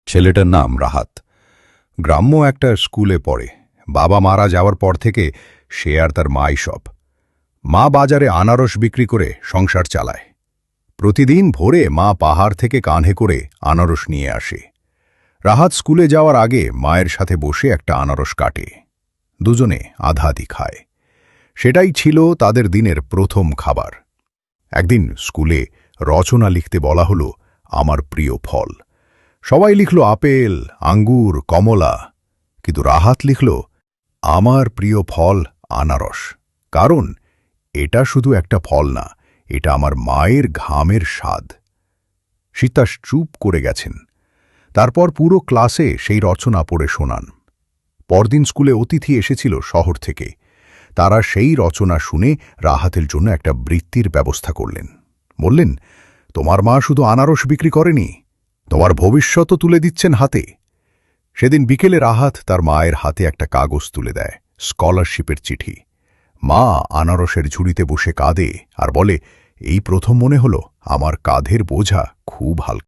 ছেলেটার নাম রাহাত। গ্রাম্য একটা স্কুলে পড়ে। বাবা মারা যাওয়ার পর থেকে সে আর তার মাই সব। মা বাজারে আনারস বিক্রি করে সংসার চালায়। প্রতিদিন ভোরে মা পাহাড় থেকে কাঁধে করে আনারস নিয়ে আসে। রাহাত স্কুলে যাওয়ার আগে মায়ের সাথে বসে একটা আনারস কাটে। দুজনে আধা আধি খায়। সেটাই ছিল তাদের দিনের প্রথম খাবার। একদিন স্কুলে রচনা লিখতে বলা হলো আমার প্রিয় ফল। সবাই লিখল আপেল, আঙ্গুর, কমলা, কিন্তু রাহাত লিখল আমার প্রিয় ফল আনারস। কারণ এটা শুধু একটা ফল না, এটা আমার মায়ের ঘামের স্বাদ। সীতাস চুপ করে গেছেন। তারপর পুরো ক্লাসে সেই রচনা পড়ে শোনান। পরদিন স্কুলে অতিথি এসেছিল শহর থেকে। তারা সেই রচনা শুনে রাহাতের জন্য একটা বৃত্তির ব্যবস্থা করলেন। বললেন, তোমার মা শুধু আনারস বিক্রি করেনি, তোমার ভবিষ্যতও তুলে দিচ্ছেন হাতে। সেদিন বিকেলে রাহাত তার মায়ের হাতে একটা কাগজ তুলে দেয়, স্কলারশিপের চিঠি। মা আনারসের ঝুড়িতে বসে কাঁদে আর বলে, এই প্রথম মনে হলো আমার কাঁধের বোঝা খুব হালকা।